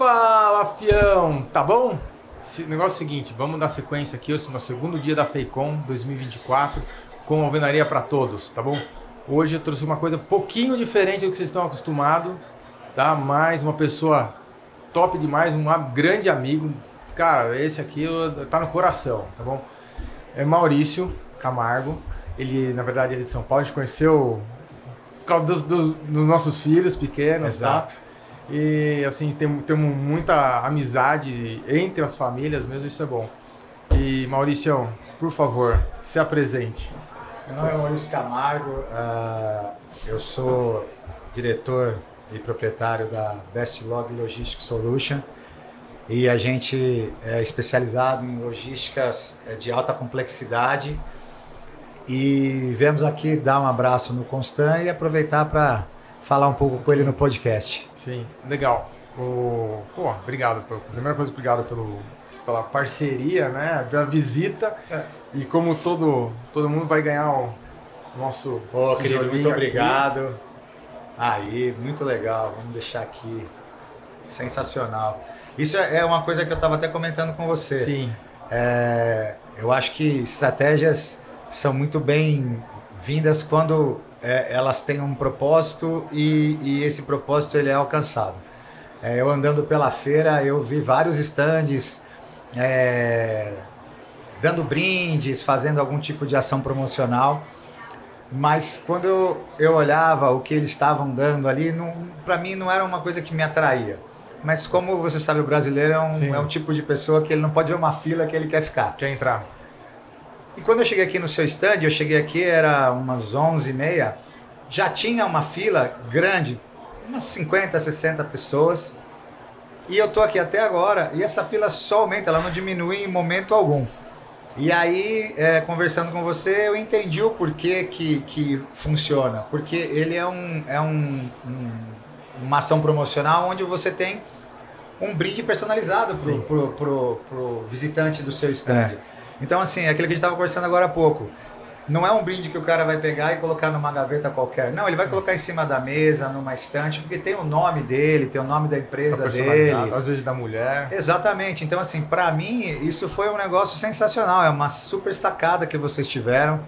Fala, fião! Tá bom? O negócio é o seguinte, vamos dar sequência aqui, hoje é o segundo dia da FEICOM 2024, com alvenaria para todos, tá bom? Hoje eu trouxe uma coisa um pouquinho diferente do que vocês estão acostumados, tá? Mais uma pessoa top demais, um grande amigo. Cara, esse aqui tá no coração, tá bom? É Maurício Camargo. Ele, na verdade, ele é de São Paulo, a gente conheceu por causa dos nossos filhos pequenos. Exato. Tá? E assim, temos muita amizade entre as famílias mesmo, isso é bom. E Maurício, por favor, se apresente. Meu nome é Maurício Camargo, eu sou diretor e proprietário da Best Log Logistic Solution e a gente é especializado em logísticas de alta complexidade e viemos aqui dar um abraço no Constant e aproveitar para falar um pouco com ele no podcast. Sim, legal. Obrigado. Primeira coisa, obrigado pela parceria, né? Pela visita. E como todo mundo vai ganhar o nosso... Querido, muito obrigado. Aí, muito legal. Vamos deixar aqui. Sensacional. Isso é uma coisa que eu estava até comentando com você. Sim. Eu acho que estratégias são muito bem-vindas quando elas têm um propósito e esse propósito ele é alcançado. Eu andando pela feira, eu vi vários estandes dando brindes, fazendo algum tipo de ação promocional, mas quando eu olhava o que eles estavam dando ali, para mim não era uma coisa que me atraía. Mas como você sabe, o brasileiro é um tipo de pessoa que ele não pode ver uma fila que ele quer ficar. Quer entrar. E quando eu cheguei aqui no seu stand, eu cheguei aqui, era umas 11h30, já tinha uma fila grande, umas 50, 60 pessoas, e eu tô aqui até agora, e essa fila só aumenta, ela não diminui em momento algum. E aí, conversando com você, eu entendi o porquê que funciona, porque ele é uma ação promocional onde você tem um brinde personalizado pro visitante do seu stand. Então, assim, é aquilo que a gente estava conversando agora há pouco. Não é um brinde que o cara vai pegar e colocar numa gaveta qualquer. Não, ele vai colocar em cima da mesa, numa estante, porque tem o nome dele, tem o nome da empresa dele. Às vezes da mulher. Exatamente. Então, assim, para mim, isso foi um negócio sensacional. É uma super sacada que vocês tiveram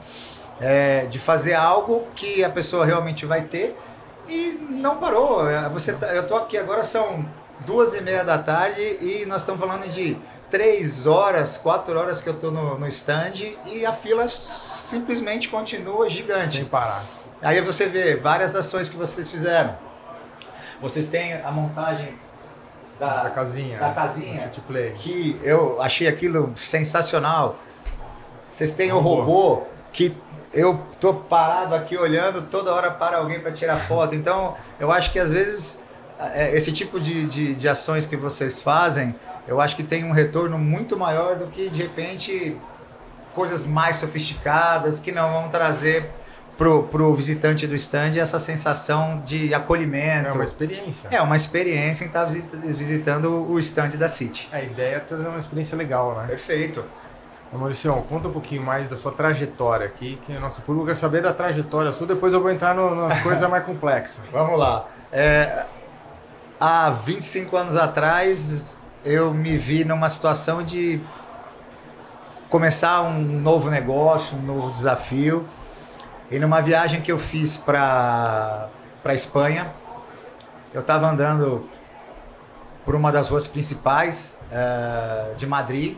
de fazer algo que a pessoa realmente vai ter e não parou. Eu tô aqui agora, são 2h30 da tarde e nós estamos falando de 3 horas, 4 horas que eu tô no stand e a fila simplesmente continua gigante. Sem parar. Aí você vê várias ações que vocês fizeram. Vocês têm a montagem da casinha, que eu achei aquilo sensacional. Vocês têm o robô que eu tô parado aqui olhando, toda hora para alguém para tirar foto. Então, eu acho que às vezes esse tipo de ações que vocês fazem, eu acho que tem um retorno muito maior do que, de repente, coisas mais sofisticadas que não vão trazer pro visitante do stand essa sensação de acolhimento. É uma experiência. É uma experiência em estar visitando o stand da City. A ideia é trazer uma experiência legal, né? Perfeito. Maurício, conta um pouquinho mais da sua trajetória aqui, que o nosso público quer saber da trajetória sua, depois eu vou entrar nas coisas mais complexas. Vamos lá. Há 25 anos atrás, eu me vi numa situação de começar um novo negócio, um novo desafio. E numa viagem que eu fiz para Espanha, eu estava andando por uma das ruas principais de Madrid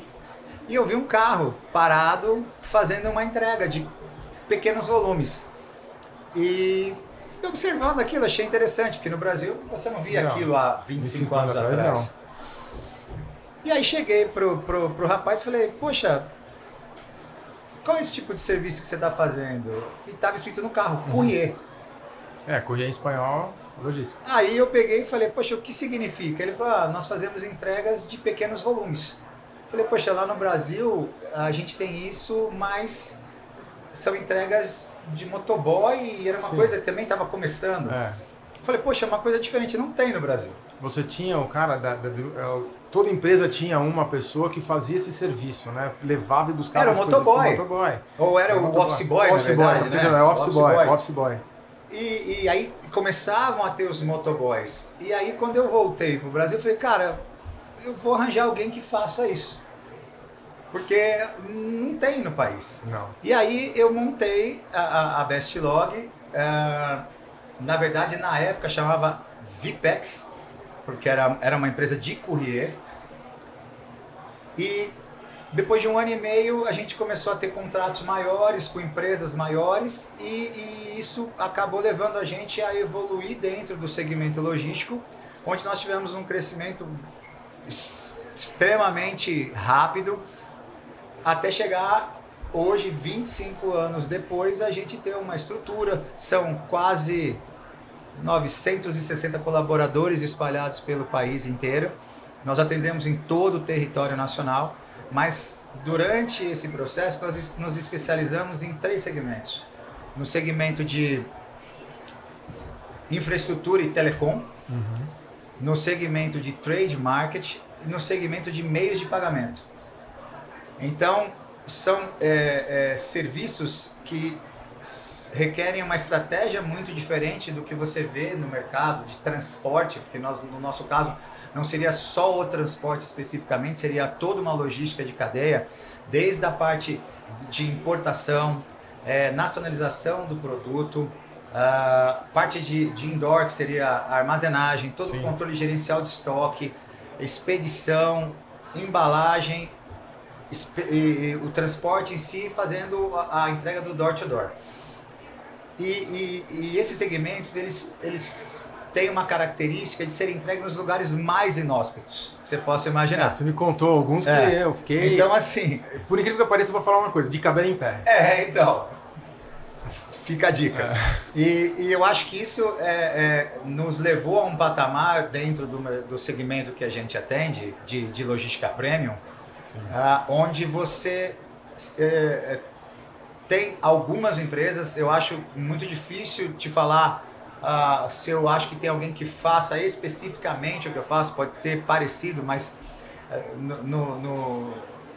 e eu vi um carro parado fazendo uma entrega de pequenos volumes. E fiquei observando aquilo, achei interessante, porque no Brasil você não via aquilo há 25 anos atrás. E aí cheguei pro rapaz e falei, poxa, qual é esse tipo de serviço que você está fazendo? E estava escrito no carro, courrier. Courrier em espanhol, logística. Aí eu peguei e falei, poxa, o que significa? Ele falou, nós fazemos entregas de pequenos volumes. Falei, poxa, lá no Brasil a gente tem isso, mas são entregas de motoboy e era uma coisa que também estava começando. Falei, poxa, é uma coisa diferente, não tem no Brasil. Você tinha o cara, toda empresa tinha uma pessoa que fazia esse serviço, né? Levava e buscava era o motoboy. Motoboy. Ou era o office boy, na verdade, né? Office boy. E aí começavam a ter os motoboys. E aí quando eu voltei pro Brasil, eu falei, cara, eu vou arranjar alguém que faça isso. Porque não tem no país. Não. E aí eu montei a Bestlog. Na verdade, na época chamava Vipex, porque era uma empresa de courrier. E depois de 1 ano e meio, a gente começou a ter contratos maiores com empresas maiores e isso acabou levando a gente a evoluir dentro do segmento logístico, onde nós tivemos um crescimento extremamente rápido, até chegar hoje, 25 anos depois, a gente ter uma estrutura, são quase 960 colaboradores espalhados pelo país inteiro. Nós atendemos em todo o território nacional, mas durante esse processo nós nos especializamos em 3 segmentos. No segmento de infraestrutura e telecom, no segmento de trade market e no segmento de meios de pagamento. Então, são serviços que requerem uma estratégia muito diferente do que você vê no mercado de transporte, porque no nosso caso não seria só o transporte especificamente, seria toda uma logística de cadeia, desde a parte de importação, nacionalização do produto, parte de indoor, que seria a armazenagem, todo o controle gerencial de estoque, expedição, embalagem, o transporte em si, fazendo a entrega do door to door. E esses segmentos, eles têm uma característica de serem entregues nos lugares mais inóspitos que você possa imaginar. Você me contou alguns que eu fiquei... Então, assim... Por incrível que pareça, eu vou falar uma coisa, de cabelo em pé. Então... Fica a dica. E eu acho que isso nos levou a um patamar dentro do segmento que a gente atende, de logística premium, onde você tem algumas empresas, eu acho muito difícil te falar se eu acho que tem alguém que faça especificamente o que eu faço, pode ter parecido, mas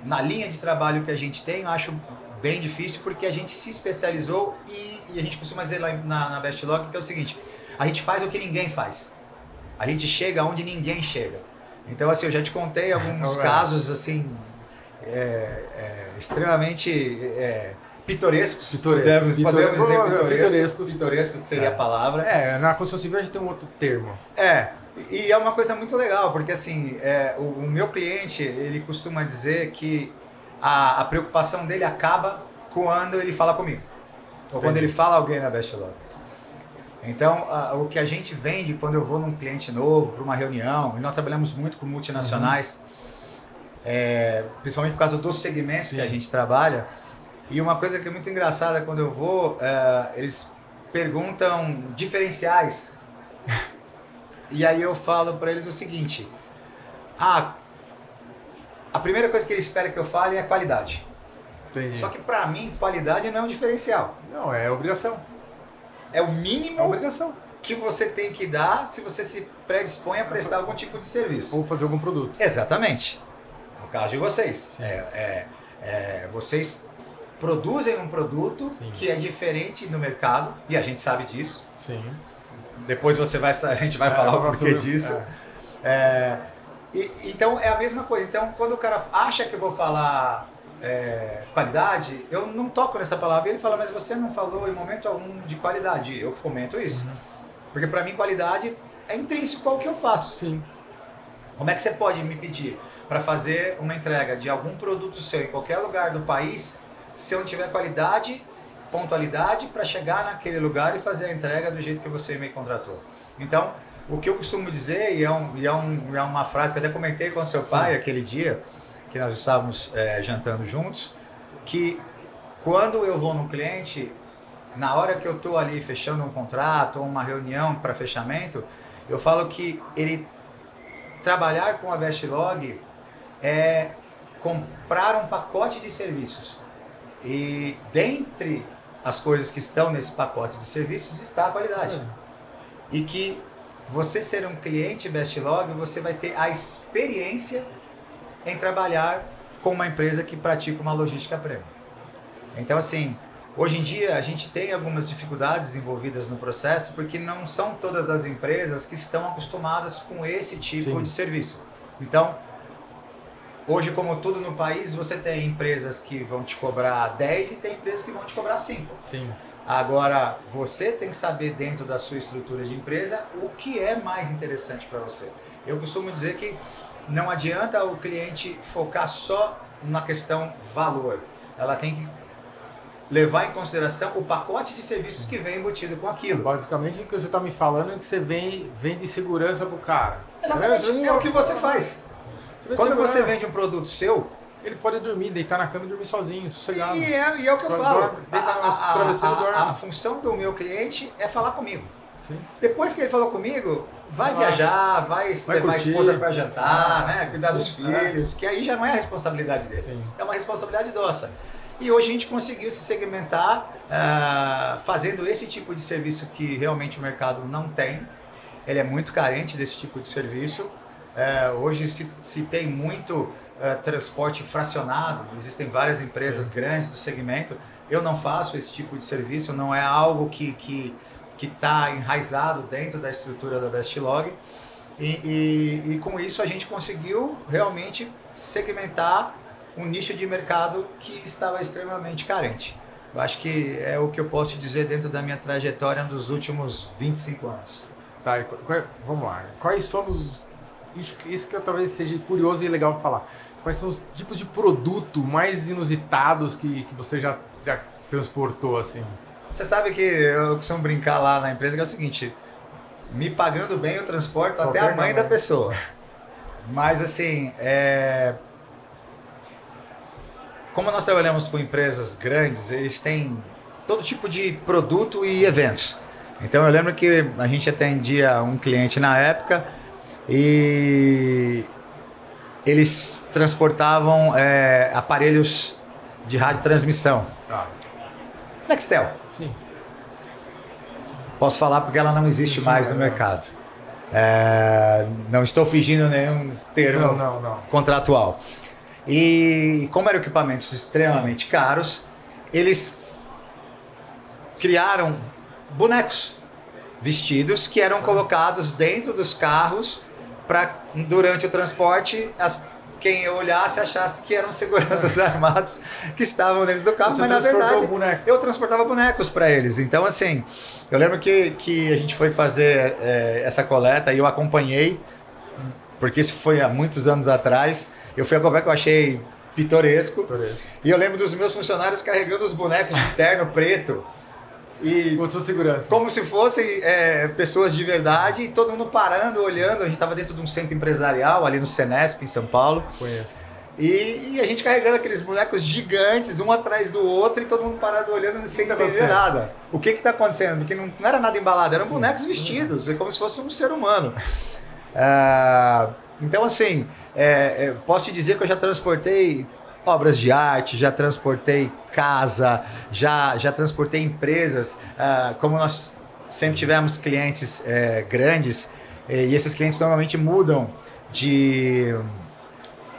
na linha de trabalho que a gente tem, eu acho bem difícil, porque a gente se especializou e a gente costuma dizer lá na Bestlog que é o seguinte: a gente faz o que ninguém faz, a gente chega onde ninguém chega. Então, assim, eu já te contei alguns casos assim extremamente pitorescos. Podemos dizer pitorescos seria a palavra. Na construção civil a gente tem um outro termo. E é uma coisa muito legal, porque assim, o meu cliente, ele costuma dizer que a preocupação dele acaba quando ele fala comigo. Ou quando ele fala alguém na Bestlog. Então, o que a gente vende quando eu vou num cliente novo, para uma reunião, e nós trabalhamos muito com multinacionais, principalmente por causa dos segmentos que a gente trabalha. E uma coisa que é muito engraçada quando eu vou, eles perguntam diferenciais. E aí eu falo para eles o seguinte: a primeira coisa que eles esperam que eu fale é qualidade. Entendi. Só que para mim, qualidade não é um diferencial. Não, é obrigação. É o mínimo obrigação que você tem que dar se você se predispõe a prestar algum tipo de serviço. Ou fazer algum produto. Exatamente. No caso de vocês. Vocês produzem um produto que é diferente no mercado, e a gente sabe disso. Sim. Depois a gente vai falar o porquê disso. Então é a mesma coisa. Então quando o cara acha que eu vou falar qualidade, eu não toco nessa palavra. Ele fala: mas você não falou em momento algum de qualidade. Eu comento isso. Porque para mim qualidade é intrínseco ao que eu faço. Sim. Como é que você pode me pedir para fazer uma entrega de algum produto seu em qualquer lugar do país se eu não tiver qualidade, pontualidade para chegar naquele lugar e fazer a entrega do jeito que você me contratou? Então, o que eu costumo dizer, e é uma frase que eu até comentei com seu pai aquele dia, que nós estávamos jantando juntos, que quando eu vou num cliente, na hora que eu estou ali fechando um contrato ou uma reunião para fechamento, eu falo que ele trabalhar com a Bestlog é comprar um pacote de serviços. E dentre as coisas que estão nesse pacote de serviços está a qualidade. E que você ser um cliente Bestlog, você vai ter a experiência em trabalhar com uma empresa que pratica uma logística premium. Então, assim, Hoje em dia, a gente tem algumas dificuldades envolvidas no processo, porque não são todas as empresas que estão acostumadas com esse tipo Sim. de serviço. Então, hoje, como tudo no país, você tem empresas que vão te cobrar 10 e tem empresas que vão te cobrar 5. Sim. Agora, você tem que saber dentro da sua estrutura de empresa o que é mais interessante para você. Eu costumo dizer que não adianta o cliente focar só na questão valor. Ela tem que levar em consideração o pacote de serviços que vem embutido com aquilo. Basicamente, o que você está me falando é que você vende segurança pro cara. Exatamente, é o que você faz. Quando você segurança. vende um produto seu, Ele pode dormir, deitar na cama e dormir sozinho, sossegado. e é o que eu falo. Dorme, deita no travesseiro e dorme. A função do meu cliente é falar comigo. Sim. Depois que ele falou comigo, vai Vai. viajar, vai levar a curtir. esposa para jantar, né? Cuidar dos filhos, que aí já não é a responsabilidade dele. Sim. É uma responsabilidade nossa. E hoje a gente conseguiu se segmentar fazendo esse tipo de serviço que realmente o mercado não tem. Ele é muito carente desse tipo de serviço. Hoje se tem muito transporte fracionado, existem várias empresas grandes do segmento. Eu não faço esse tipo de serviço, não é algo que está enraizado dentro da estrutura da Vestlog. E com isso a gente conseguiu realmente segmentar um nicho de mercado que estava extremamente carente. Eu acho que é o que eu posso te dizer dentro da minha trajetória dos últimos 25 anos. Tá, vamos lá. Quais são os... Isso que talvez seja curioso e legal falar. Quais são os tipos de produto mais inusitados que você já transportou, assim? Você sabe que eu costumo brincar lá na empresa que é o seguinte, me pagando bem eu transporto até a mãe da pessoa. Mas assim, como nós trabalhamos com empresas grandes, eles têm todo tipo de produto e eventos. Então eu lembro que a gente atendia um cliente na época e eles transportavam aparelhos de radiotransmissão. Ah, Nextel. sim. Posso falar porque ela não existe mais no mercado. Não estou fingindo nenhum termo Não. contratual. E como eram equipamentos extremamente caros, eles criaram bonecos vestidos que eram colocados dentro dos carros para durante o transporte quem olhasse achasse que eram seguranças armados que estavam dentro do carro, Você mas na verdade boneco. eu transportava bonecos para eles. Então assim, eu lembro que a gente foi fazer essa coleta e eu acompanhei, porque isso foi há muitos anos atrás. Eu fui acompanhar que eu achei pitoresco. E eu lembro dos meus funcionários carregando os bonecos de terno preto. E Com sua segurança. como se fossem pessoas de verdade, e todo mundo parando, olhando. A gente estava dentro de um centro empresarial, ali no Senesp, em São Paulo. Conheço. E a gente carregando aqueles bonecos gigantes, um atrás do outro, e todo mundo parado olhando sem tá entender acontecendo? nada. O que está acontecendo? Porque não era nada embalado, eram bonecos vestidos, é como se fosse um ser humano. Então, assim, posso te dizer que eu já transportei obras de arte, já transportei casa, já transportei empresas. Como nós sempre tivemos clientes grandes, e esses clientes normalmente mudam de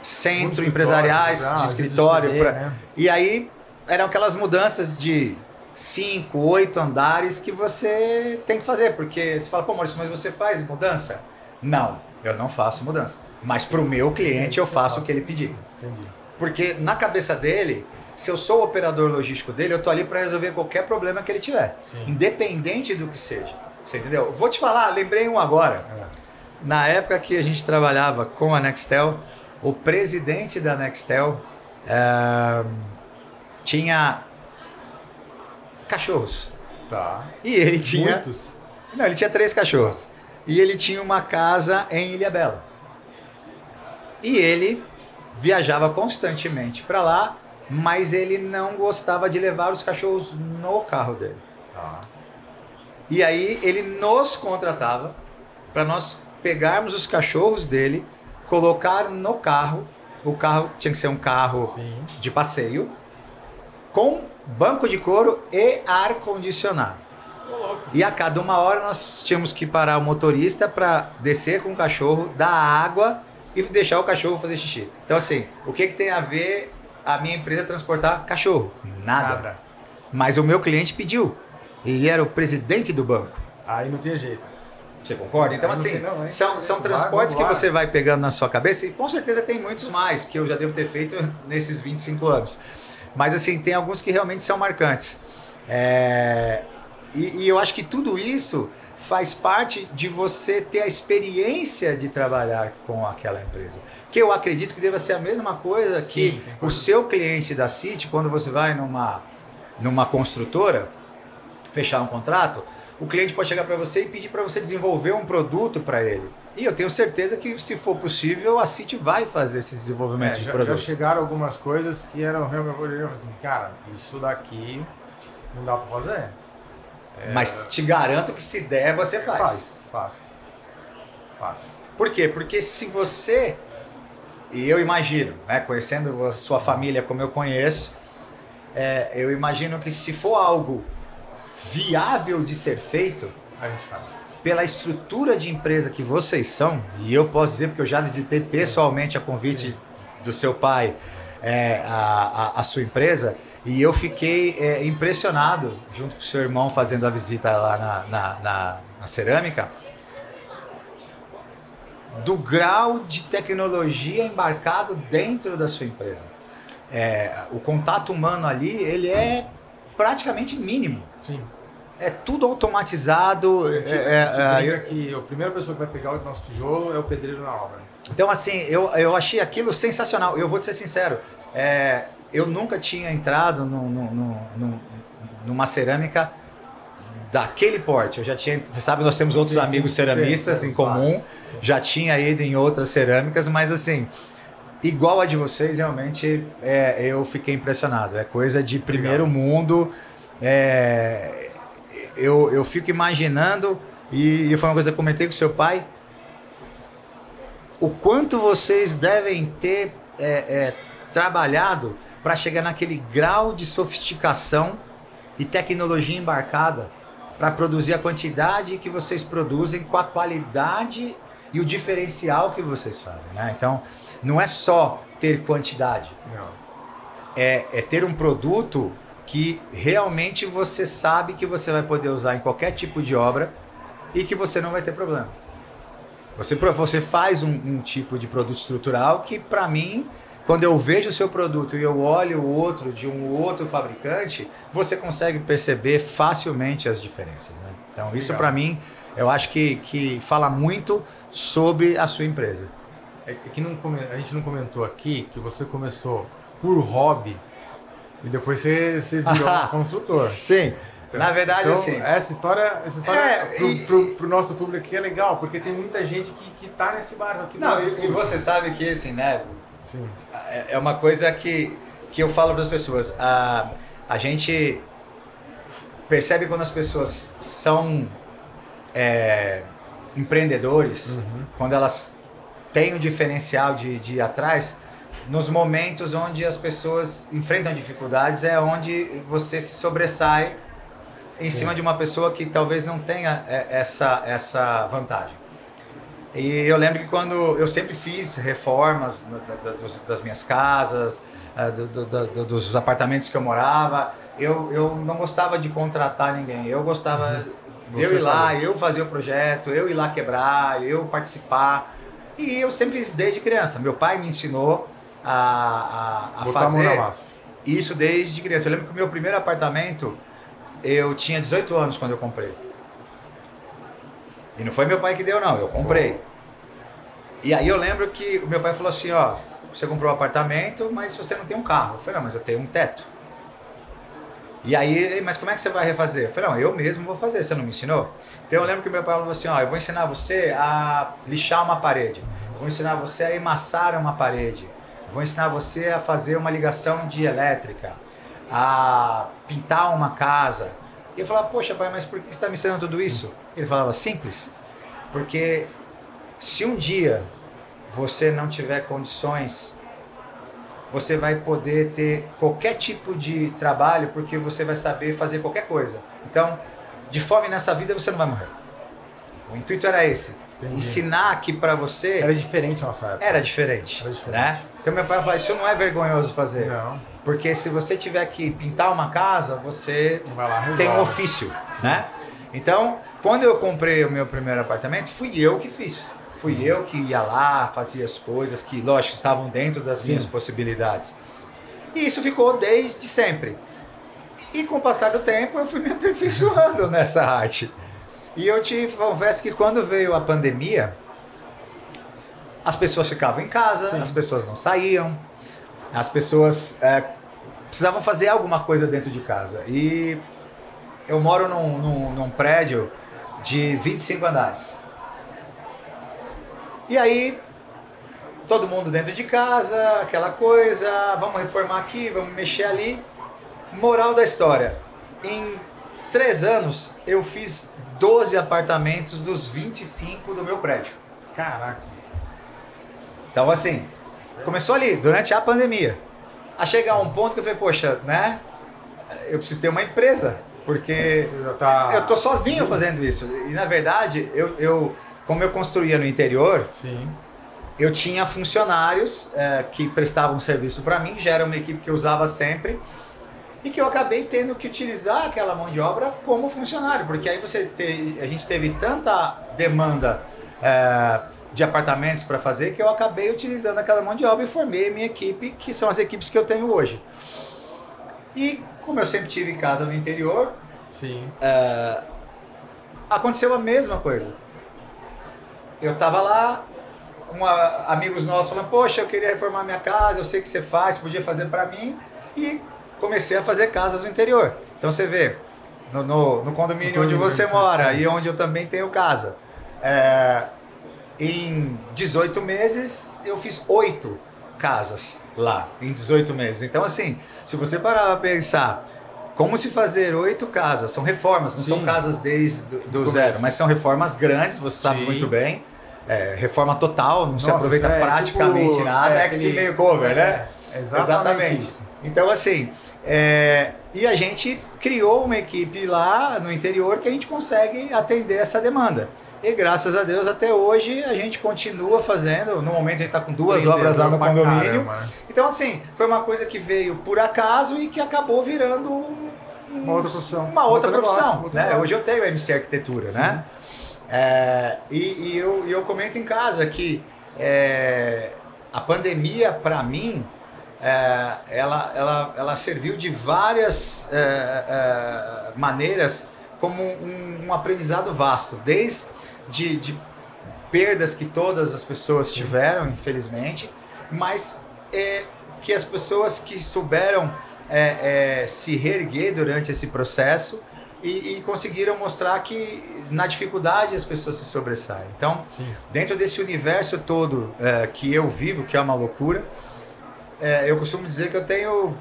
centro empresariais, de escritório. né? E aí eram aquelas mudanças de 5, 8 andares que você tem que fazer, porque você fala, pô, Maurício, mas você faz mudança? Não, eu não faço mudança. Mas para o meu cliente eu faço o que ele pedir. Entendi. Porque na cabeça dele, se eu sou o operador logístico dele, eu tô ali para resolver qualquer problema que ele tiver. Sim. Independente do que seja. Você entendeu? Vou te falar, lembrei um agora. Na época que a gente trabalhava com a Nextel, o presidente da Nextel tinha cachorros. Tá. E ele tinha... Muitos. Não, ele tinha 3 cachorros. E ele tinha uma casa em Ilhabela. E ele viajava constantemente para lá, mas ele não gostava de levar os cachorros no carro dele. Tá. E aí ele nos contratava para nós pegarmos os cachorros dele, colocar no carro. O carro tinha que ser um carro Sim. de passeio, com banco de couro e ar-condicionado. E a cada 1 hora nós tínhamos que parar o motorista para descer com o cachorro, dar água e deixar o cachorro fazer xixi. Então assim, o que tem a ver a minha empresa transportar cachorro? Nada. Mas o meu cliente pediu. Ele era o presidente do banco. Aí não tinha jeito. Você concorda? Então, assim, são transportes que você vai pegando na sua cabeça, e com certeza tem muitos mais que eu já devo ter feito nesses 25 anos. Mas, assim, tem alguns que realmente são marcantes. E eu acho que tudo isso faz parte de você ter a experiência de trabalhar com aquela empresa. Que eu acredito que deva ser a mesma coisa que o seu cliente da City, quando você vai numa construtora, fechar um contrato, o cliente pode chegar para você e pedir para você desenvolver um produto para ele. E eu tenho certeza que, se for possível, a City vai fazer esse desenvolvimento de produto. Já chegaram algumas coisas que eram realmente assim, cara, isso daqui não dá para fazer. Mas te garanto que, se der, você faz. Faz. Por quê? Porque se você, e eu imagino, né, conhecendo a sua família como eu conheço, eu imagino que, se for algo viável de ser feito, a gente faz. Pela estrutura de empresa que vocês são, e eu posso dizer porque eu já visitei pessoalmente a convite do seu pai, a sua empresa, e eu fiquei impressionado, junto com o seu irmão, fazendo a visita lá na cerâmica, do grau de tecnologia embarcado dentro da sua empresa. O contato humano ali, ele é praticamente mínimo. Sim. É tudo automatizado. Que a primeira pessoa que vai pegar o nosso tijolo é o pedreiro na obra. Então, assim, eu achei aquilo sensacional. Eu vou te ser sincero, eu nunca tinha entrado numa cerâmica daquele porte. Eu já tinha, você sabe, nós temos outros amigos ceramistas em comum, já tinha ido em outras cerâmicas, mas, assim, igual a de vocês, realmente, eu fiquei impressionado. É coisa de primeiro mundo. Eu fico imaginando, e foi uma coisa que eu comentei com seu pai, o quanto vocês devem ter trabalhado para chegar naquele grau de sofisticação e tecnologia embarcada para produzir a quantidade que vocês produzem, com a qualidade e o diferencial que vocês fazem, né? Então, não é só ter quantidade, não. É ter um produto que realmente você sabe que você vai poder usar em qualquer tipo de obra e que você não vai ter problema. Você faz um tipo de produto estrutural que, para mim, quando eu vejo o seu produto e eu olho o outro de um outro fabricante, você consegue perceber facilmente as diferenças, né? Então, isso, para mim, eu acho que fala muito sobre a sua empresa. A gente não comentou aqui que você começou por hobby e depois você virou construtor. Sim. Então, na verdade, assim... Essa história pro nosso público aqui é legal, porque tem muita gente que tá nesse barco aqui. Não, e você sabe que, assim, né? Sim. É uma coisa que eu falo para as pessoas. A gente percebe quando as pessoas são empreendedores, quando elas têm o diferencial de ir atrás. Nos momentos onde as pessoas enfrentam dificuldades, é onde você se sobressai em cima de uma pessoa que talvez não tenha essa vantagem. E eu lembro que quando eu sempre fiz reformas das minhas casas, dos apartamentos que eu morava, eu não gostava de contratar ninguém. Eu gostava de eu ir lá, eu fazer o projeto, eu ir lá quebrar, eu participar. E eu sempre fiz desde criança. Meu pai me ensinou a fazer isso desde criança. Eu lembro que o meu primeiro apartamento, eu tinha 18 anos quando eu comprei. E não foi meu pai que deu, não. Eu comprei. E aí eu lembro que o meu pai falou assim, ó, você comprou um apartamento, mas você não tem um carro. Eu falei, não, mas eu tenho um teto. E aí, mas como é que você vai refazer? Eu falei, não, eu mesmo vou fazer, você não me ensinou? Então eu lembro que meu pai falou assim, ó, eu vou ensinar você a lixar uma parede. Eu vou ensinar você a emassar uma parede. Eu vou ensinar você a fazer uma ligação de elétrica. A pintar uma casa. E eu falava, poxa pai, mas por que você está me ensinando tudo isso? Ele falava, simples, porque se um dia você não tiver condições, você vai poder ter qualquer tipo de trabalho, porque você vai saber fazer qualquer coisa. Então, de fome nessa vida você não vai morrer. O intuito era esse. ensinar aqui para você... Era diferente na nossa época. Era diferente. Né? Então meu pai falou, isso não é vergonhoso fazer. Não. Porque se você tiver que pintar uma casa, você Vai lá, resolve. tem um ofício, né? Então, quando eu comprei o meu primeiro apartamento, fui eu que fiz. Fui eu que ia lá, fazia as coisas que, lógico, estavam dentro das minhas possibilidades. E isso ficou desde sempre. E com o passar do tempo, eu fui me aperfeiçoando nessa arte. E eu te confesso que quando veio a pandemia, as pessoas ficavam em casa, as pessoas não saíam, as pessoas precisavam fazer alguma coisa dentro de casa. E eu moro num prédio de 25 andares. E aí, todo mundo dentro de casa, aquela coisa, vamos reformar aqui, vamos mexer ali. Moral da história, em 3 anos eu fiz 12 apartamentos dos 25 do meu prédio. Caraca. Então assim, começou ali, durante a pandemia. A chegar a um ponto que eu falei, poxa, né? Eu preciso ter uma empresa, porque eu tô sozinho fazendo isso. E na verdade, como eu construía no interior, eu tinha funcionários que prestavam serviço para mim, já era uma equipe que eu usava sempre, e que eu acabei tendo que utilizar aquela mão de obra como funcionário, porque aí a gente teve tanta demanda de apartamentos para fazer que eu acabei utilizando aquela mão de obra e formei a minha equipe, que são as equipes que eu tenho hoje. E como eu sempre tive casa no interior, aconteceu a mesma coisa. Eu estava lá, amigos nossos falando, poxa, eu queria reformar minha casa, eu sei que você faz, podia fazer para mim, e comecei a fazer casas no interior. Então você vê, no condomínio onde você mora e onde eu também tenho casa, em 18 meses eu fiz 8 casas lá, em 18 meses. Então assim, se você parar para pensar como se fazer 8 casas, são reformas, não são casas desde do zero, mas são reformas grandes, você sabe muito bem, reforma total, não se aproveita praticamente nada, extreme makeover, né? Exatamente. Então assim, e a gente criou uma equipe lá no interior que a gente consegue atender essa demanda. E graças a Deus, até hoje, a gente continua fazendo. No momento, a gente está com 2 obras lá no condomínio. Então, assim, foi uma coisa que veio por acaso e que acabou virando uma outra profissão. Uma outra profissão. Né? Hoje eu tenho MC Arquitetura, né? E eu comento em casa que a pandemia, para mim, ela serviu de várias maneiras como um aprendizado vasto. Desde de perdas que todas as pessoas tiveram, infelizmente, mas que as pessoas que souberam se reerguer durante esse processo e conseguiram mostrar que na dificuldade as pessoas se sobressaem. Então, dentro desse universo todo que eu vivo, que é uma loucura, eu costumo dizer que eu tenho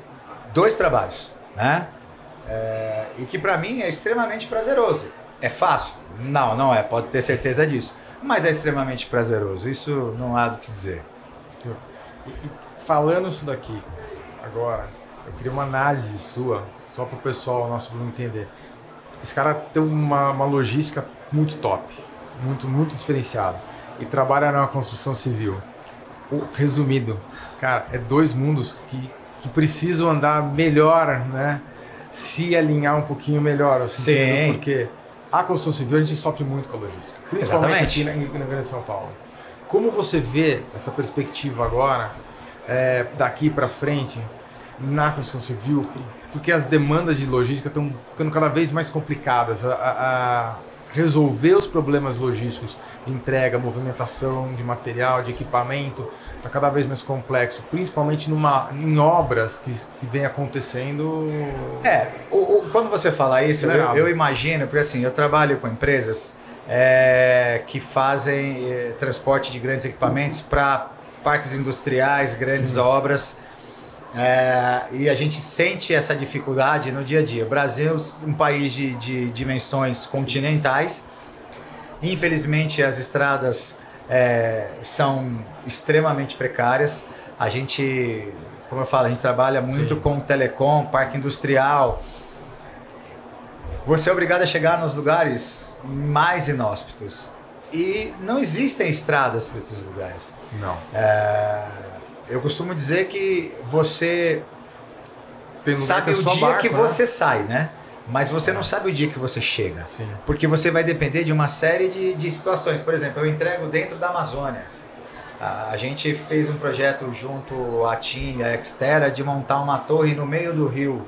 2 trabalhos, né? E que para mim é extremamente prazeroso. É fácil? Não é, pode ter certeza disso. Mas é extremamente prazeroso, isso não há do que dizer. E falando isso daqui, agora, eu queria uma análise sua, só para o pessoal, nosso Bruno, entender. Esse cara tem uma logística muito top, muito diferenciada, e trabalha na construção civil. Resumido, cara, 2 mundos que precisam andar melhor, né? Se alinhar um pouquinho melhor, Sim. Porque a construção civil a gente sofre muito com a logística, principalmente aqui na Grande São Paulo. Como você vê essa perspectiva agora, daqui para frente, na construção civil, porque as demandas de logística estão ficando cada vez mais complicadas, a resolver os problemas logísticos de entrega, movimentação de material, de equipamento, está cada vez mais complexo, principalmente em obras que vem acontecendo. Quando você fala isso, eu imagino, porque assim, eu trabalho com empresas que fazem transporte de grandes equipamentos para parques industriais, grandes obras, e a gente sente essa dificuldade no dia a dia. O Brasil é um país de dimensões continentais. Infelizmente, as estradas são extremamente precárias. A gente, como eu falo, a gente trabalha muito com telecom, parque industrial. Você é obrigado a chegar nos lugares mais inóspitos. e não existem estradas para esses lugares. Não. Eu costumo dizer que você Tem lugar sabe que é o só dia barco, que né? você sai, né? Mas você não sabe o dia que você chega. Sim. Porque você vai depender de uma série de situações. Por exemplo, eu entrego dentro da Amazônia. A gente fez um projeto junto à TIM e à Xterra de montar uma torre no meio do rio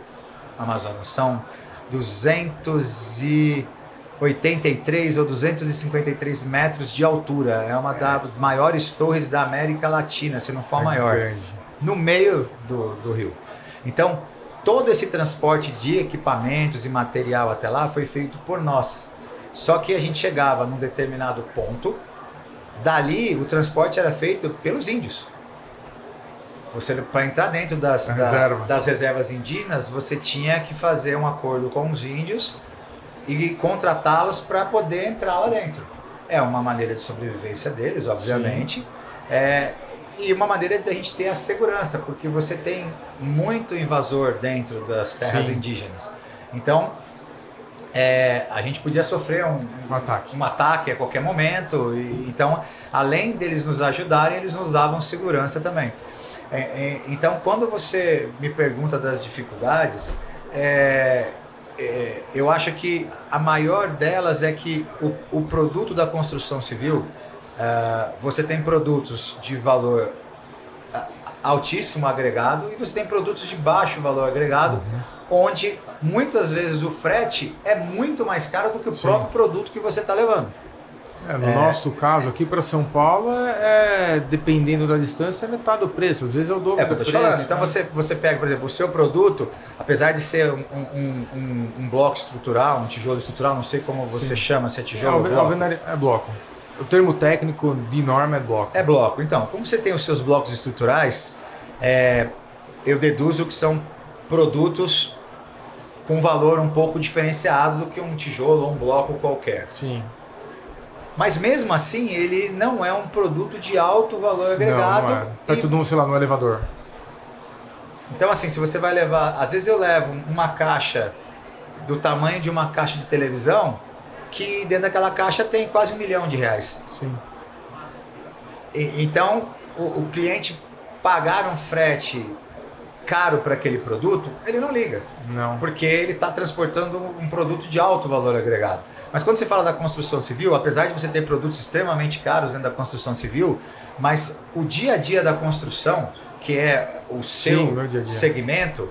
Amazonas. São 283 ou 253 metros de altura. É uma das maiores torres da América Latina, se não for a maior. Grande. No meio do rio. Então, todo esse transporte de equipamentos e material até lá foi feito por nós. Só que a gente chegava num determinado ponto, dali o transporte era feito pelos índios. Para entrar dentro das reservas indígenas, você tinha que fazer um acordo com os índios e contratá-los para poder entrar lá dentro. É uma maneira de sobrevivência deles, obviamente. E uma maneira de a gente ter a segurança, porque você tem muito invasor dentro das terras indígenas. Então, a gente podia sofrer um ataque a qualquer momento. Então, além deles nos ajudarem, eles nos davam segurança também. Então, quando você me pergunta das dificuldades, eu acho que a maior delas é que o produto da construção civil, você tem produtos de valor altíssimo agregado e você tem produtos de baixo valor agregado, onde muitas vezes o frete é muito mais caro do que o próprio produto que você está levando. No nosso caso aqui para São Paulo, dependendo da distância, é metade do preço. Às vezes é o dobro do preço. Falando. Então você pega, por exemplo, o seu produto, apesar de ser um bloco estrutural, um tijolo estrutural, não sei como você chama, se é tijolo ou bloco. É bloco. O termo técnico de norma é bloco. É bloco. Então, como você tem os seus blocos estruturais, eu deduzo que são produtos com valor um pouco diferenciado do que um tijolo ou um bloco qualquer. Sim. Mas mesmo assim, ele não é um produto de alto valor agregado. Não é. Tá tudo, sei lá, no elevador. Então, assim, se você vai levar... Às vezes eu levo uma caixa do tamanho de uma caixa de televisão, que dentro daquela caixa tem quase R$1 milhão. Sim. Então, o cliente pagar um frete caro para aquele produto, ele não liga. Não. Porque ele está transportando um produto de alto valor agregado. Mas quando você fala da construção civil, apesar de você ter produtos extremamente caros dentro da construção civil, mas o dia a dia da construção, que é o seu segmento,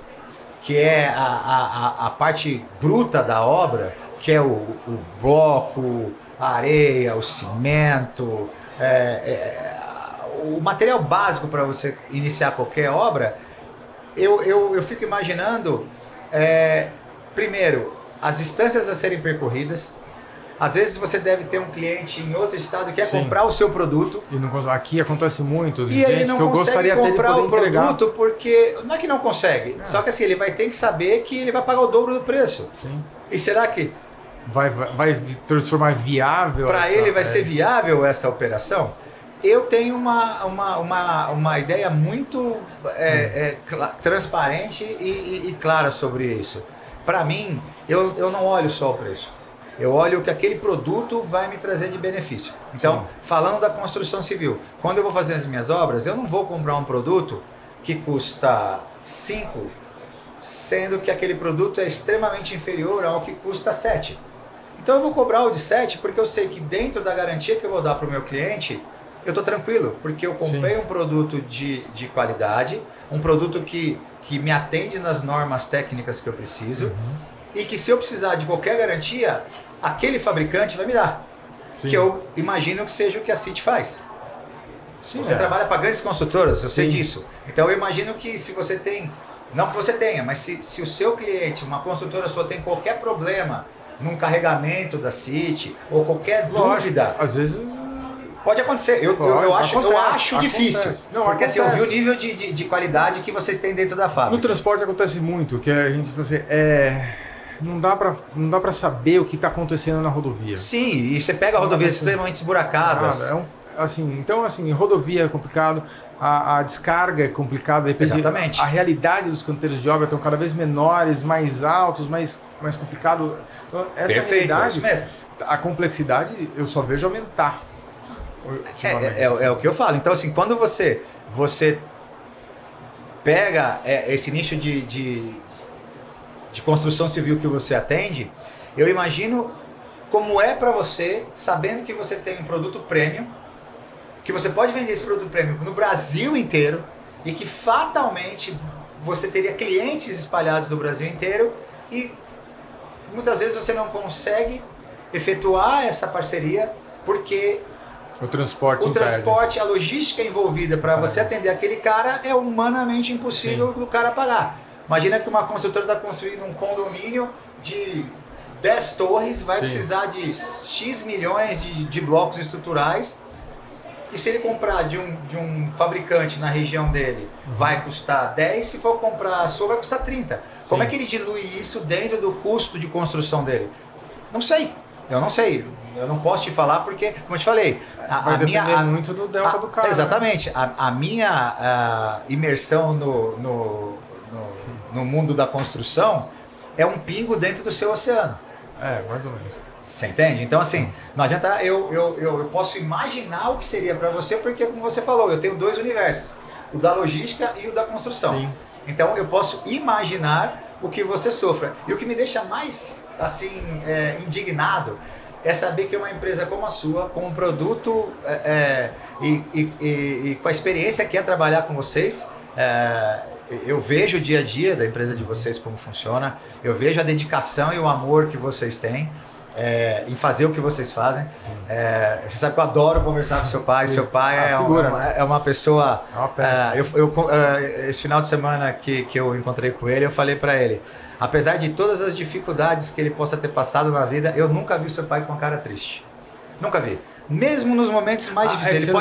que é a parte bruta da obra, que é o bloco, a areia, o cimento, o material básico para você iniciar qualquer obra, eu fico imaginando, primeiro, as distâncias a serem percorridas. Às vezes você deve ter um cliente em outro estado que quer comprar o seu produto. E não, aqui acontece muito. E ele não consegue comprar o produto porque... Não é que não consegue. É. Só que assim, ele vai ter que saber que ele vai pagar o dobro do preço. Sim. E será que... Vai transformar viável... Para ele vai ser viável essa operação? Eu tenho uma ideia muito transparente e clara sobre isso. Para mim, eu não olho só o preço. Eu olho o que aquele produto vai me trazer de benefício. Então, falando da construção civil, quando eu vou fazer as minhas obras, eu não vou comprar um produto que custa 5, sendo que aquele produto é extremamente inferior ao que custa 7. Então eu vou cobrar o de 7 porque eu sei que dentro da garantia que eu vou dar para o meu cliente, eu estou tranquilo, porque eu comprei um produto de qualidade, um produto que me atende nas normas técnicas que eu preciso, e que se eu precisar de qualquer garantia, aquele fabricante vai me dar. Sim. Que eu imagino que seja o que a CIT faz. Sim, você trabalha para grandes construtoras, eu sei disso. Então eu imagino que se você tem, não que você tenha, mas se o seu cliente, uma construtora sua, tem qualquer problema num carregamento da CIT, ou qualquer dúvida... Às vezes... Pode acontecer, eu acho difícil, não, porque assim, eu vi o nível de qualidade que vocês têm dentro da fábrica. No transporte acontece muito, que a gente não dá pra saber o que está acontecendo na rodovia. Sim, e você pega rodovias extremamente esburacadas. Então, rodovia é complicado, a descarga é complicada. Exatamente. A realidade dos canteiros de obra estão cada vez menores, mais altos, mais complicado. Então, essa Perfeito, realidade, isso mesmo. a complexidade eu só vejo aumentar. É o que eu falo. Então, assim, quando você pega esse nicho de construção civil que você atende, eu imagino como é para você, sabendo que você tem um produto premium, que você pode vender esse produto premium no Brasil inteiro e que fatalmente você teria clientes espalhados no Brasil inteiro e muitas vezes você não consegue efetuar essa parceria porque o transporte, a logística envolvida para você atender aquele cara é humanamente impossível do cara pagar. Imagina que uma construtora está construindo um condomínio de 10 torres, vai precisar de X milhões de blocos estruturais. E se ele comprar de um fabricante na região dele, vai custar 10, se for comprar a sua, vai custar 30. Sim. Como é que ele dilui isso dentro do custo de construção dele? Não sei. Eu não sei. Eu não posso te falar porque, como eu te falei, vai depender muito do delta do cara. Exatamente. Né? A minha imersão no mundo da construção é um pingo dentro do seu oceano. Mais ou menos. Você entende? Então, assim, não adianta eu posso imaginar o que seria para você, porque, como você falou, eu tenho 2 universos, o da logística e o da construção. Sim. Então, eu posso imaginar o que você sofra. E o que me deixa mais, assim, indignado é saber que uma empresa como a sua, com um produto e com a experiência que é trabalhar com vocês, eu vejo o dia a dia da empresa de vocês como funciona, eu vejo a dedicação e o amor que vocês têm em fazer o que vocês fazem. Você sabe que eu adoro conversar com seu pai. Sim. Seu pai é uma pessoa... É uma peça. Esse final de semana que eu encontrei com ele, eu falei para ele, apesar de todas as dificuldades que ele possa ter passado na vida, eu nunca vi seu pai com a cara triste. Nunca vi. Mesmo nos momentos mais difíceis, ele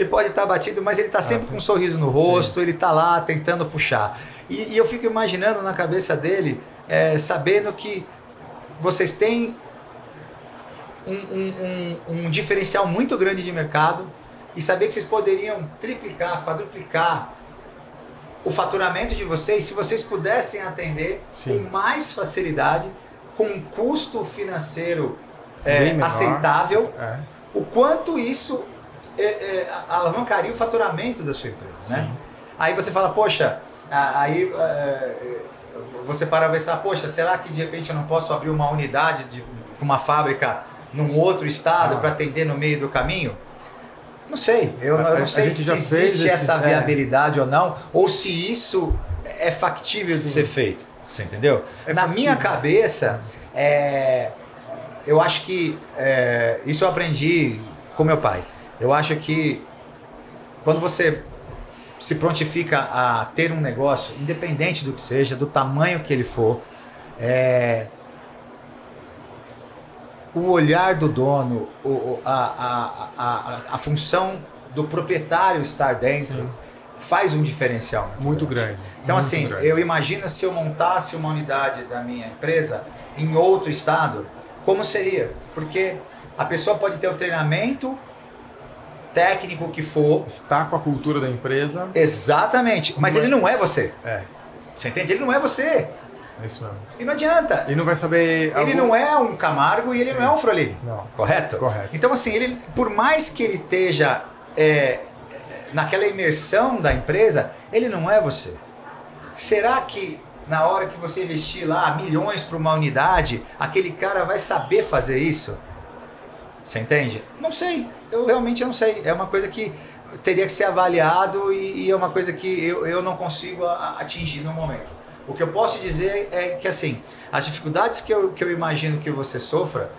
pode estar batido, mas ele está sempre com um sorriso no rosto, ele está lá tentando puxar. E eu fico imaginando na cabeça dele, sabendo que vocês têm um diferencial muito grande de mercado e saber que vocês poderiam triplicar, quadruplicar o faturamento de vocês se vocês pudessem atender com mais facilidade, com um custo financeiro aceitável, o quanto isso alavancaria o faturamento da sua empresa, né? Aí você fala, poxa, você para pensar, poxa, será que de repente eu não posso abrir uma unidade de uma fábrica num outro estado para atender no meio do caminho? Não sei, eu não sei se existe essa viabilidade ou não, ou se isso é factível de ser feito, você entendeu? Na minha cabeça, eu acho que, isso eu aprendi com meu pai, eu acho que quando você se prontifica a ter um negócio, independente do que seja, do tamanho que ele for, o olhar do dono, a função do proprietário estar dentro, faz um diferencial muito grande. Então, assim, eu imagino se eu montasse uma unidade da minha empresa em outro estado, como seria? Porque a pessoa pode ter o treinamento técnico que for. Está com a cultura da empresa. Exatamente. Mas ele não é você. Você entende? Ele não é você. É isso mesmo. E não adianta. Ele não vai saber... Ele não é um Camargo e ele não é um Frolini. Não. Correto? Correto. Então, assim, ele, por mais que ele esteja naquela imersão da empresa, ele não é você. Será que na hora que você investir lá milhões para uma unidade, aquele cara vai saber fazer isso? Você entende? Não sei. Eu realmente não sei. É uma coisa que teria que ser avaliado e é uma coisa que eu não consigo atingir no momento. O que eu posso dizer é que, assim, as dificuldades que eu imagino que você sofra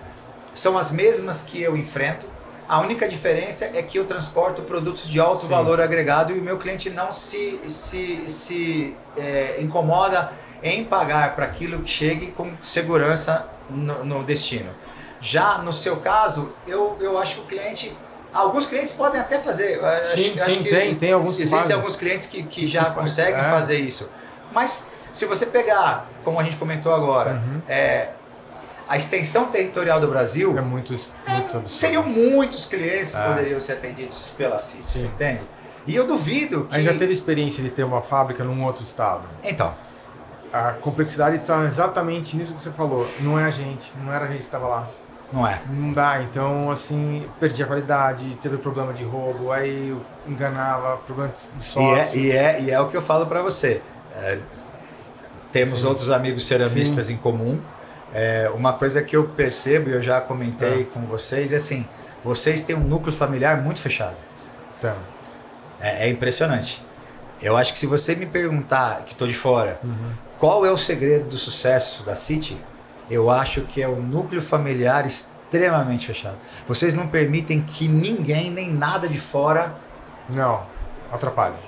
são as mesmas que eu enfrento. A única diferença é que eu transporto produtos de alto valor agregado e o meu cliente não se incomoda em pagar para aquilo que chegue com segurança no destino. Já no seu caso, eu acho que o cliente... Alguns clientes podem até fazer. Acho que tem alguns que existem alguns clientes que já conseguem fazer isso. Mas se você pegar, como a gente comentou agora, a extensão territorial do Brasil... É muito seriam muitos clientes que poderiam ser atendidos pela CIS, você entende? E eu duvido que... Aí já teve experiência de ter uma fábrica num outro estado? Então, a complexidade está exatamente nisso que você falou. Não é a gente, não era a gente que estava lá. Não é? Não dá, então assim, perdi a qualidade, teve problema de roubo, aí eu enganava, problema de sócio. E é o que eu falo para você. Temos outros amigos ceramistas em comum. Uma coisa que eu percebo, e eu já comentei com vocês, é assim, vocês têm um núcleo familiar muito fechado. Então. É impressionante. Eu acho que se você me perguntar, que estou de fora, qual é o segredo do sucesso da City, eu acho que é o núcleo familiar extremamente fechado. Vocês não permitem que ninguém, nem nada de fora... Não,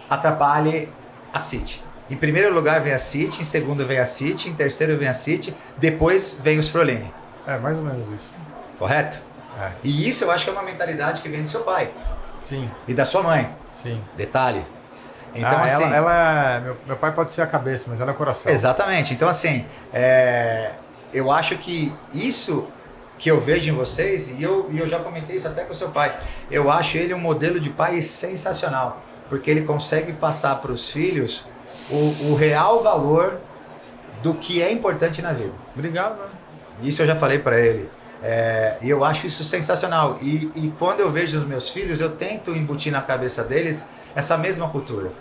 atrapalhe a City. Em primeiro lugar vem a City, em segundo vem a City, em terceiro vem a City, depois vem os Froline. É, mais ou menos isso. Correto? É. E isso eu acho que é uma mentalidade que vem do seu pai. Sim. E da sua mãe. Sim. Detalhe. Então, assim, meu pai pode ser a cabeça, mas ela é o coração. Exatamente. Então, assim, eu acho que isso que eu vejo em vocês, e eu já comentei isso até com o seu pai, eu acho ele um modelo de pai sensacional, porque ele consegue passar para os filhos o real valor do que é importante na vida. Obrigado, mano. Isso eu já falei para ele. E eu acho isso sensacional. E quando eu vejo os meus filhos, eu tento embutir na cabeça deles essa mesma cultura.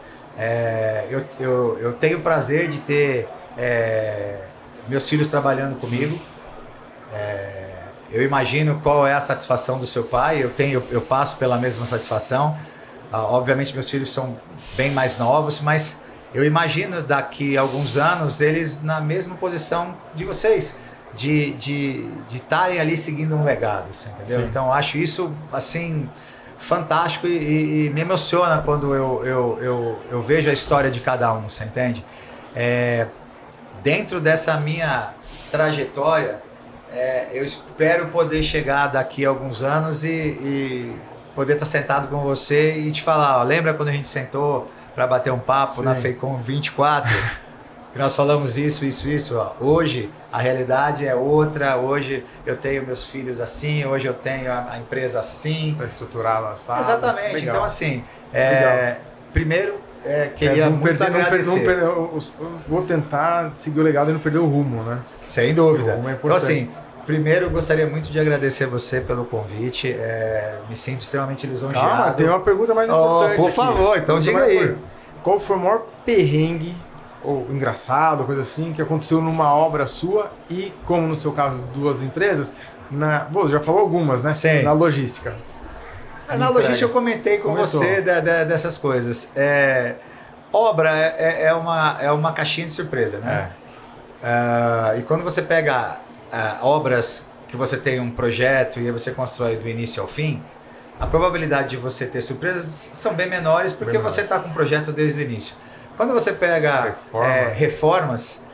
Eu tenho o prazer de ter meus filhos trabalhando comigo. Eu imagino qual é a satisfação do seu pai. Eu passo pela mesma satisfação. Obviamente meus filhos são bem mais novos, mas eu imagino daqui a alguns anos eles na mesma posição de vocês, de estarem ali seguindo um legado, você entendeu? Sim. Então acho isso assim fantástico e me emociona quando eu vejo a história de cada um, você entende? Dentro dessa minha trajetória, eu espero poder chegar daqui a alguns anos e poder estar sentado com você e te falar, ó, lembra quando a gente sentou para bater um papo Sim. na FEICOM 24? Que nós falamos isso. Ó. Hoje a realidade é outra, hoje eu tenho meus filhos assim, hoje eu tenho a empresa assim. Está estruturada, sabe? Exatamente. Legal. Então, assim, primeiro, queria muito agradecer. Vou tentar seguir o legado e não perder o rumo, né? Sem dúvida. O rumo é então, assim, primeiro eu gostaria muito de agradecer você pelo convite. Me sinto extremamente lisonjeado. Calma, tem uma pergunta mais importante por favor, aqui. Então diga aí. Qual foi o maior perrengue ou engraçado, coisa assim, que aconteceu numa obra sua e, como no seu caso, duas empresas, você já falou algumas, né? Sim. Na logística. Na logística eu comentei com você dessas coisas. Obra é uma caixinha de surpresa, né? E quando você pega obras que você tem um projeto e você constrói do início ao fim, a probabilidade de você ter surpresas são bem menores porque você está com o projeto desde o início. Quando você pega reformas,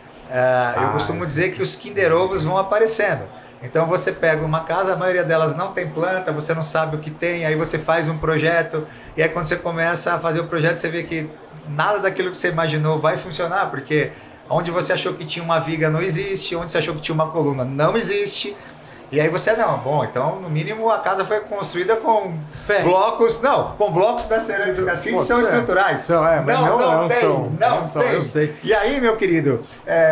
eu costumo dizer que os Kinder Ovos vão aparecendo. Então você pega uma casa, a maioria delas não tem planta, você não sabe o que tem, aí você faz um projeto, e aí quando você começa a fazer o projeto, você vê que nada daquilo que você imaginou vai funcionar, porque onde você achou que tinha uma viga não existe, onde você achou que tinha uma coluna não existe. E aí você, então no mínimo a casa foi construída com blocos, com blocos da cerâmica assim, que são estruturais. Não tem. Eu sei. E aí, meu querido,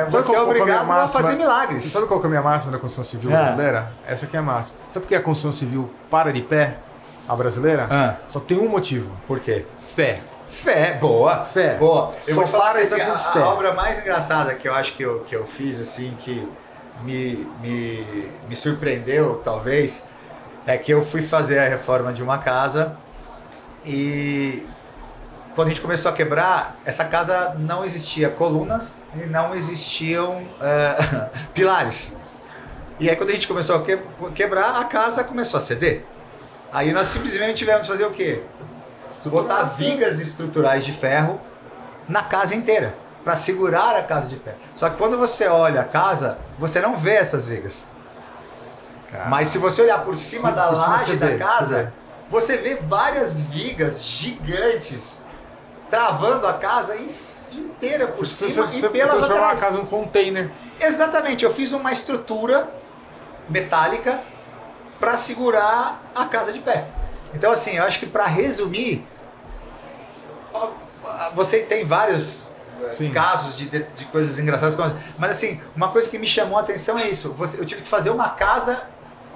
você é obrigado a fazer milagres. Sabe qual que é a minha máxima da construção civil brasileira? Essa aqui é a máxima. Sabe por que a construção civil para de pé, a brasileira? Só tem um motivo. Por quê? Fé. Boa. Eu vou te falar que a obra mais engraçada que eu acho que eu fiz, assim, que me surpreendeu, talvez, é que eu fui fazer a reforma de uma casa e quando a gente começou a quebrar, essa casa não existia colunas e não existiam pilares. E aí quando a gente começou a quebrar, a casa começou a ceder. Aí nós simplesmente tivemos que fazer o quê? Botar vigas estruturais de ferro na casa inteira, para segurar a casa de pé. Só que quando você olha a casa, você não vê essas vigas. Caramba. Mas se você olhar por cima da laje da casa, você vê várias vigas gigantes travando a casa inteira por cima e pelas laterais. Transformar a casa em um container. Exatamente. Eu fiz uma estrutura metálica para segurar a casa de pé. Então, assim, eu acho que para resumir, você tem vários casos de coisas engraçadas. Mas assim, uma coisa que me chamou a atenção é isso. Eu tive que fazer uma casa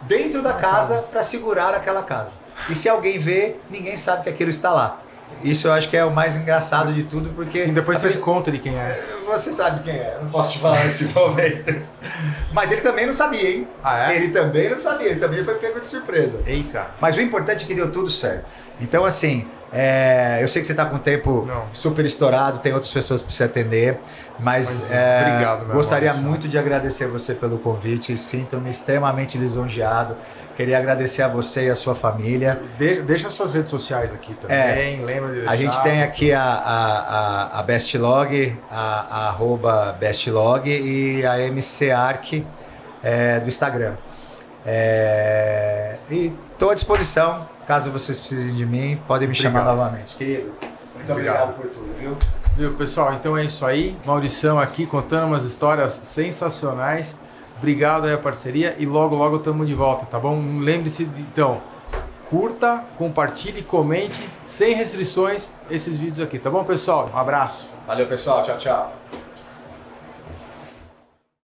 dentro da casa para segurar aquela casa. E se alguém vê, ninguém sabe que aquilo está lá. Isso eu acho que é o mais engraçado de tudo, porque... Sim, depois você conta de quem é. Você sabe quem é, eu não posso te falar nesse momento. Mas ele também não sabia, hein? Ah, é? Ele também não sabia, ele também foi pego de surpresa. Eita. Mas o importante é que deu tudo certo. Então, assim, eu sei que você está com o tempo super estourado, tem outras pessoas para você atender, mas obrigado, gostaria muito de agradecer você pelo convite, sinto-me extremamente lisonjeado. Queria agradecer a você e a sua família. Deixa suas redes sociais aqui também, lembra de deixar. A gente tem aqui a Bestlog, a @Bestlog e a MC-Arc do Instagram. E estou à disposição, caso vocês precisem de mim, podem me chamar novamente. Querido, muito obrigado por tudo, viu? Viu, pessoal? Então é isso aí. Maurição aqui contando umas histórias sensacionais. Obrigado aí a parceria e logo, logo estamos de volta, tá bom? Lembre-se de, então, curta, compartilhe, comente, sem restrições, esses vídeos aqui, tá bom, pessoal? Um abraço. Valeu, pessoal. Tchau, tchau.